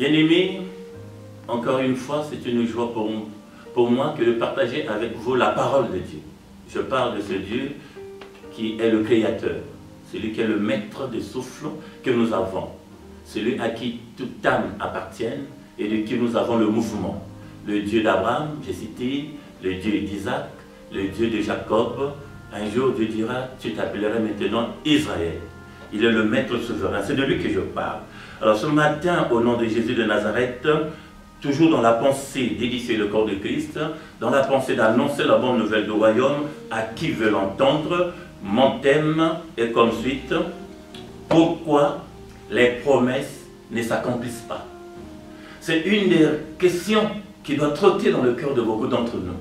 Bien-aimés, encore une fois, c'est une joie pour moi que de partager avec vous la parole de Dieu. Je parle de ce Dieu qui est le Créateur, celui qui est le maître des souffles que nous avons, celui à qui toute âme appartient et de qui nous avons le mouvement. Le Dieu d'Abraham, j'ai cité, le Dieu d'Isaac, le Dieu de Jacob. Un jour, Dieu dira, tu t'appelleras maintenant Israël. Il est le maître souverain, c'est de lui que je parle. Alors ce matin, au nom de Jésus de Nazareth, toujours dans la pensée d'édifier le corps de Christ, dans la pensée d'annoncer la bonne nouvelle du royaume à qui veut l'entendre, mon thème est comme suite: pourquoi les promesses ne s'accomplissent pas? C'est une des questions qui doit trotter dans le cœur de beaucoup d'entre nous.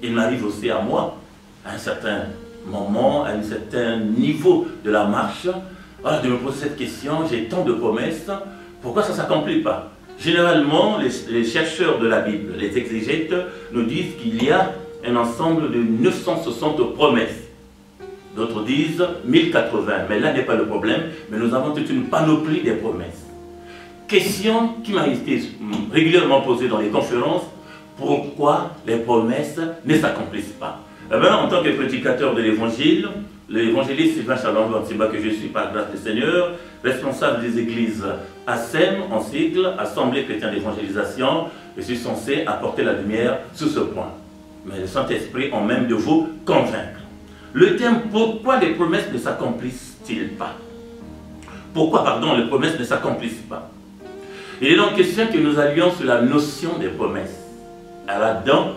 Il m'arrive aussi à moi, à un certain moment, à un certain niveau de la marche, voilà, de me poser cette question: j'ai tant de promesses, pourquoi ça ne s'accomplit pas? Généralement, les chercheurs de la Bible, les exégètes, nous disent qu'il y a un ensemble de 960 promesses. D'autres disent 1080, mais là n'est pas le problème, mais nous avons toute une panoplie des promesses. Question qui m'a été régulièrement posée dans les conférences: pourquoi les promesses ne s'accomplissent pas? Eh bien, en tant que prédicateur de l'évangile, l'évangéliste Sylvain Chalon-Bantiba, que je suis par grâce du Seigneur, responsable des églises ASEM, en sigle, Assemblée chrétienne d'évangélisation, je suis censé apporter la lumière sur ce point. Mais le Saint-Esprit en même de vous convaincre. Le thème: pourquoi les promesses ne s'accomplissent-ils pas? Pourquoi, pardon, les promesses ne s'accomplissent pas? Il est donc question que nous allions sur la notion des promesses. À Adam,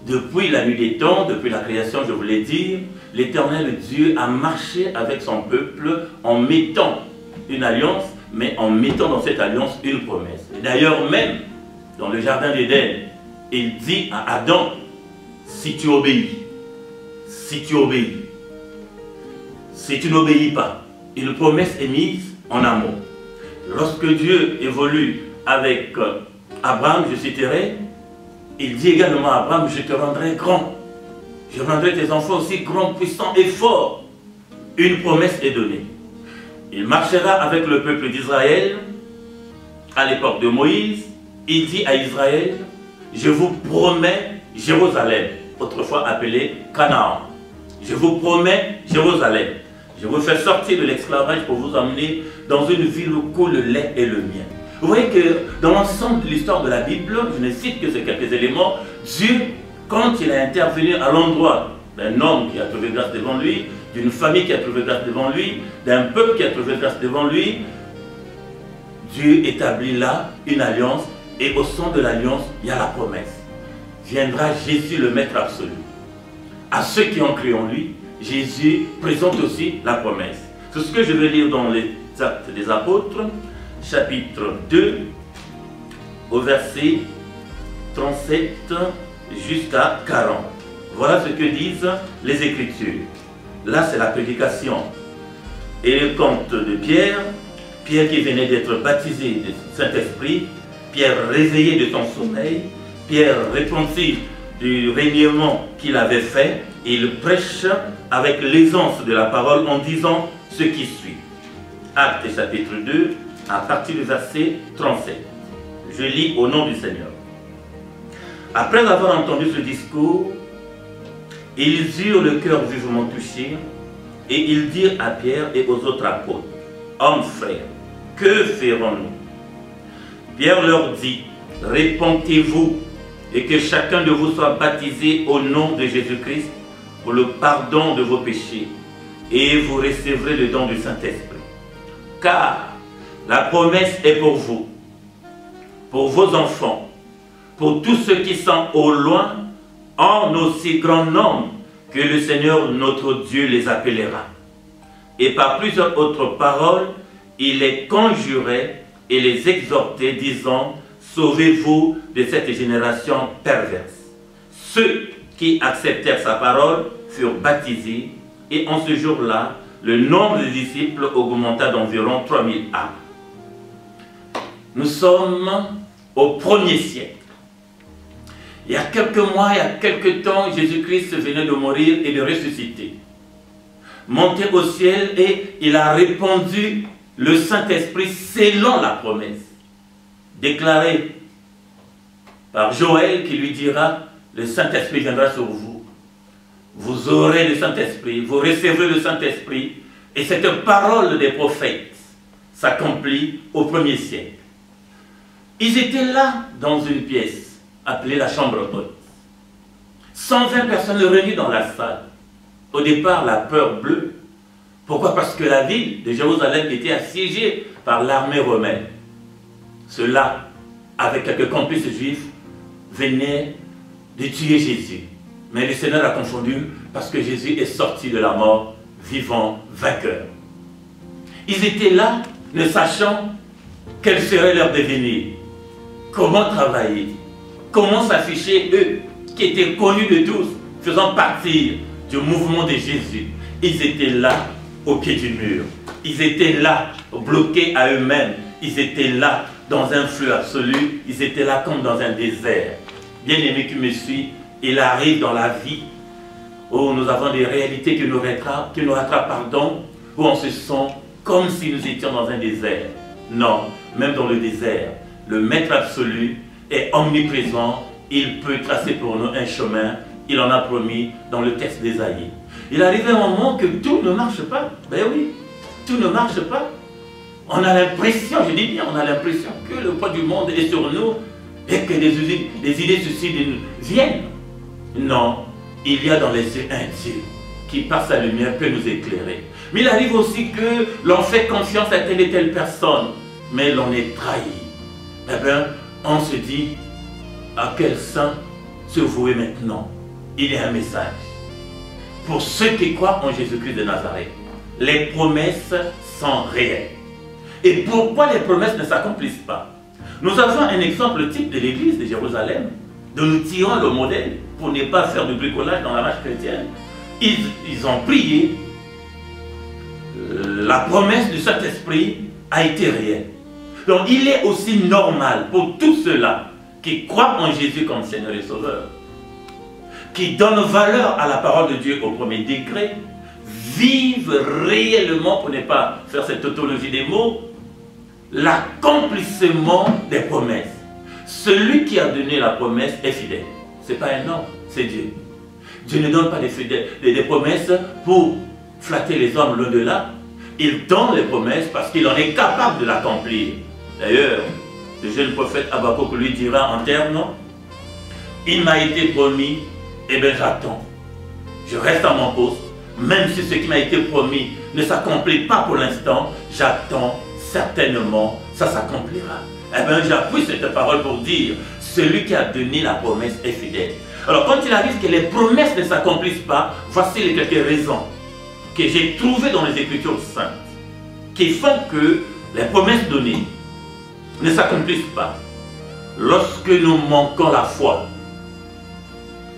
depuis la nuit des temps, depuis la création, je vous l'ai dit, l'Éternel Dieu a marché avec son peuple en mettant une alliance, mais en mettant dans cette alliance une promesse. D'ailleurs, même dans le jardin d'Éden, il dit à Adam: si tu obéis, si tu obéis, si tu n'obéis pas, une promesse est mise en amont. Lorsque Dieu évolue avec Abraham, je citerai, il dit également à Abraham: je te rendrai grand. Je rendrai tes enfants aussi grands, puissants et forts. Une promesse est donnée. Il marchera avec le peuple d'Israël. À l'époque de Moïse, il dit à Israël: je vous promets Jérusalem, autrefois appelée Canaan. Je vous promets Jérusalem. Je vous fais sortir de l'esclavage pour vous emmener dans une ville où coule le lait et le miel. Vous voyez que dans l'ensemble de l'histoire de la Bible, je ne cite que ces quelques éléments, Dieu, quand il a intervenu à l'endroit d'un homme qui a trouvé grâce devant lui, d'une famille qui a trouvé grâce devant lui, d'un peuple qui a trouvé grâce devant lui, Dieu établit là une alliance, et au sein de l'alliance, il y a la promesse. Viendra Jésus, le Maître absolu. À ceux qui ont cru en lui, Jésus présente aussi la promesse. C'est ce que je vais lire dans les Actes des Apôtres, chapitre 2, au verset 37 jusqu'à 40. Voilà ce que disent les Écritures. Là, c'est la prédication et le conte de Pierre. Pierre qui venait d'être baptisé du Saint-Esprit, Pierre réveillé de son sommeil, Pierre repenti du reniement qu'il avait fait, et il prêche avec l'aisance de la parole en disant ce qui suit. Actes chapitre 2, à partir du verset 37. Je lis au nom du Seigneur. Après avoir entendu ce discours, ils eurent le cœur vivement touché, et ils dirent à Pierre et aux autres apôtres: hommes frères, que ferons-nous? Pierre leur dit: répentez-vous, et que chacun de vous soit baptisé au nom de Jésus-Christ pour le pardon de vos péchés, et vous recevrez le don du Saint-Esprit. Car la promesse est pour vous, pour vos enfants, pour tous ceux qui sont au loin, en aussi grand nombre que le Seigneur notre Dieu les appellera. Et par plusieurs autres paroles, il les conjurait et les exhortait, disant: sauvez-vous de cette génération perverse. Ceux qui acceptèrent sa parole furent baptisés, et en ce jour-là, le nombre des disciples augmenta d'environ 3000 âmes. Nous sommes au 1er siècle. Il y a quelques mois, il y a quelques temps, Jésus-Christ venait de mourir et de ressusciter. Monté au ciel, et il a répandu le Saint-Esprit selon la promesse. déclaré par Joël qui lui dira, le Saint-Esprit viendra sur vous. Vous aurez le Saint-Esprit, vous recevrez le Saint-Esprit, et cette parole des prophètes s'accomplit au 1er siècle. Ils étaient là dans une pièce appelée la chambre haute. 120 personnes réunies dans la salle. Au départ, la peur bleue. Pourquoi? Parce que la ville de Jérusalem était assiégée par l'armée romaine. Ceux-là, avec quelques complices juifs, venaient de tuer Jésus. Mais le Seigneur a confondu parce que Jésus est sorti de la mort vivant, vainqueur. Ils étaient là, ne sachant quel serait leur devenir. Comment travailler? Comment s'afficher, eux, qui étaient connus de tous, faisant partie du mouvement de Jésus. Ils étaient là, au pied du mur. Ils étaient là, bloqués à eux-mêmes. Ils étaient là, dans un flux absolu. Ils étaient là comme dans un désert. Bien-aimé qui me suit, il arrive dans la vie où nous avons des réalités qui nous rattrapent, pardon, où on se sent comme si nous étions dans un désert. Non, même dans le désert, le Maître absolu est omniprésent. Il peut tracer pour nous un chemin. Il en a promis dans le texte d'Ésaïe. Il arrive un moment que tout ne marche pas. Ben oui, tout ne marche pas. On a l'impression, je dis bien, on a l'impression que le poids du monde est sur nous et que des idées suicides viennent. Non, il y a dans les yeux un Dieu qui, par sa lumière, peut nous éclairer. Mais il arrive aussi que l'on fait confiance à telle et telle personne, mais l'on est trahi. Eh bien, on se dit, à quel saint se vouer maintenant? Il y a un message. Pour ceux qui croient en Jésus-Christ de Nazareth, les promesses sont réelles. Et pourquoi les promesses ne s'accomplissent pas? Nous avons un exemple type de l'église de Jérusalem, dont nous tirons le modèle pour ne pas faire de bricolage dans la marche chrétienne. Ils ont prié, la promesse du Saint-Esprit a été réelle. Donc il est aussi normal pour tous ceux-là qui croient en Jésus comme Seigneur et Sauveur, qui donnent valeur à la parole de Dieu au premier degré, vivent réellement, pour ne pas faire cette tautologie des mots, l'accomplissement des promesses. Celui qui a donné la promesse est fidèle. Ce n'est pas un homme, c'est Dieu. Dieu ne donne pas des promesses pour flatter les hommes l'au-delà. Il donne les promesses parce qu'il en est capable de l'accomplir. D'ailleurs, le jeune prophète Habakkuk lui dira en termes, il m'a été promis, et bien j'attends. Je reste à mon poste, même si ce qui m'a été promis ne s'accomplit pas pour l'instant, j'attends certainement, ça s'accomplira. Eh bien j'appuie cette parole pour dire, celui qui a donné la promesse est fidèle. Alors quand il arrive que les promesses ne s'accomplissent pas, voici les quelques raisons que j'ai trouvées dans les Écritures saintes, qui font que les promesses données ne s'accomplissent pas. Lorsque nous manquons la foi,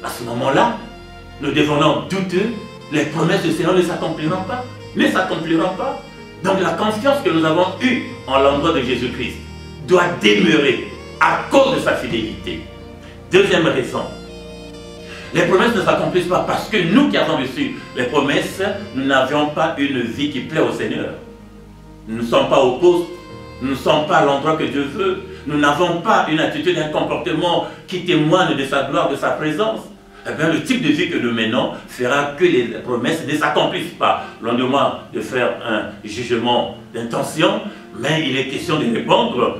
à ce moment-là, nous devenons douteux, les promesses du Seigneur ne s'accompliront pas. Ne s'accompliront pas. Donc la confiance que nous avons eue en l'endroit de Jésus-Christ doit demeurer à cause de sa fidélité. Deuxième raison, les promesses ne s'accomplissent pas parce que nous qui avons reçu les promesses, nous n'avions pas une vie qui plaît au Seigneur. Nous ne sommes pas au poste, nous ne sommes pas à l'endroit que Dieu veut, nous n'avons pas une attitude, un comportement qui témoigne de sa gloire, de sa présence. Eh bien, le type de vie que nous menons fera que les promesses ne s'accomplissent pas. Loin de moi de faire un jugement d'intention, mais il est question de répondre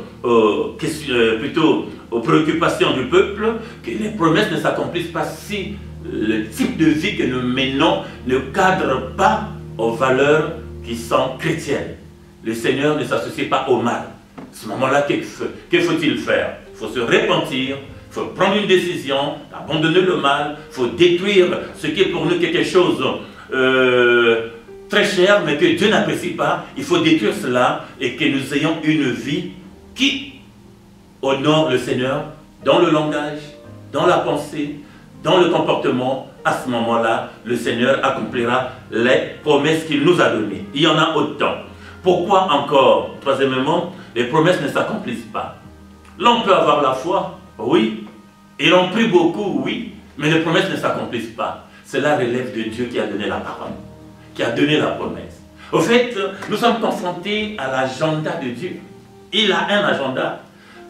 plutôt aux préoccupations du peuple, que les promesses ne s'accomplissent pas si le type de vie que nous menons ne cadre pas aux valeurs qui sont chrétiennes. Le Seigneur ne s'associe pas au mal. À ce moment-là, que faut-il faire? Il faut se repentir. Il faut prendre une décision, abandonner le mal, il faut détruire ce qui est pour nous quelque chose très cher, mais que Dieu n'apprécie pas. Il faut détruire cela et que nous ayons une vie qui honore le Seigneur dans le langage, dans la pensée, dans le comportement. À ce moment-là, le Seigneur accomplira les promesses qu'il nous a données. Il y en a autant. Pourquoi encore? Troisièmement, les promesses ne s'accomplissent pas. Là, on peut avoir la foi. Oui, ils ont pris beaucoup, oui, mais les promesses ne s'accomplissent pas. Cela relève de Dieu qui a donné la parole, qui a donné la promesse. Au fait, nous sommes confrontés à l'agenda de Dieu. Il a un agenda.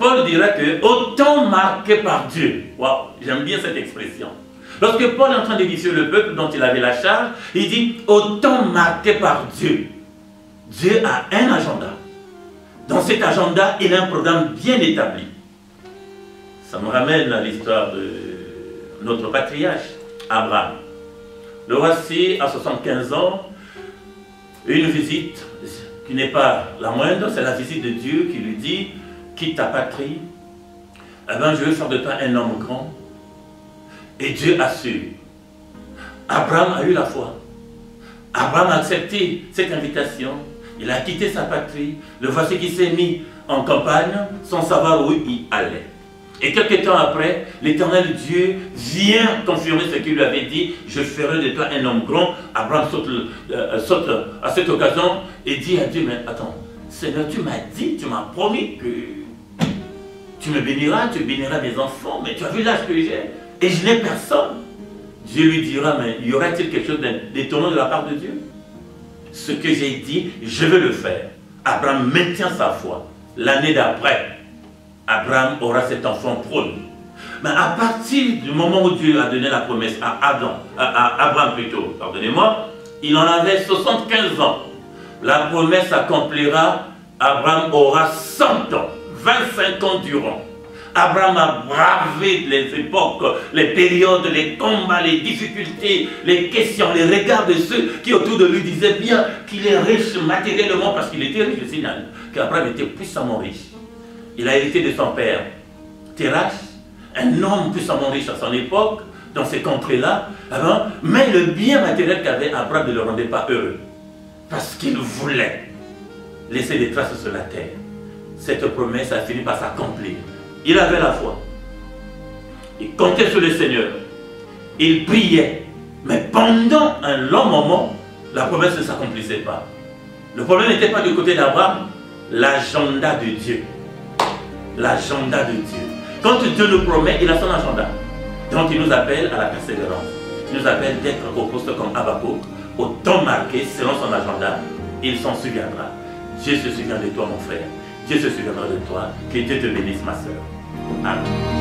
Paul dira que au temps marqué par Dieu, waouh, j'aime bien cette expression. Lorsque Paul est en train d'édifier le peuple dont il avait la charge, il dit au temps marqué par Dieu. Dieu a un agenda. Dans cet agenda, il a un programme bien établi. Ça me ramène à l'histoire de notre patriarche, Abraham. Le voici à 75 ans, une visite qui n'est pas la moindre, c'est la visite de Dieu qui lui dit, quitte ta patrie, eh bien, je veux faire de toi un homme grand. Et Dieu assure. Abraham a eu la foi. Abraham a accepté cette invitation. Il a quitté sa patrie. Le voici qui s'est mis en campagne sans savoir où il allait. Et quelques temps après, l'Éternel Dieu vient confirmer ce qu'il lui avait dit. Je ferai de toi un homme grand. Abraham saute à cette occasion et dit à Dieu, mais attends, Seigneur, tu m'as dit, tu m'as promis que tu me béniras, tu béniras mes enfants, mais tu as vu l'âge que j'ai et je n'ai personne. Dieu lui dira, mais y aura-t-il quelque chose d'étonnant de la part de Dieu? Ce que j'ai dit, je vais le faire. Abraham maintient sa foi. L'année d'après, Abraham aura cet enfant promis. Mais à partir du moment où Dieu a donné la promesse à Abraham plutôt, pardonnez-moi, il en avait 75 ans. La promesse s'accomplira, Abraham aura 100 ans, 25 ans durant. Abraham a bravé les époques, les périodes, les combats, les difficultés, les questions, les regards de ceux qui autour de lui disaient bien qu'il est riche matériellement, parce qu'il était riche, je signale, qu'Abraham était puissamment riche. Il a hérité de son père, Terach, un homme puissamment riche à son époque, dans ces contrées-là, mais le bien matériel qu'avait Abraham ne le rendait pas heureux, parce qu'il voulait laisser des traces sur la terre. Cette promesse a fini par s'accomplir. Il avait la foi. Il comptait sur le Seigneur. Il priait. Mais pendant un long moment, la promesse ne s'accomplissait pas. Le problème n'était pas du côté d'Abraham, l'agenda de Dieu. L'agenda de Dieu. Quand Dieu nous promet, il a son agenda. Donc il nous appelle à la persévérance. Il nous appelle d'être au poste comme Habakkuk, au temps marqué selon son agenda. Il s'en souviendra. Dieu se souvient de toi, mon frère. Dieu se souviendra de toi. Que Dieu te bénisse, ma soeur. Amen.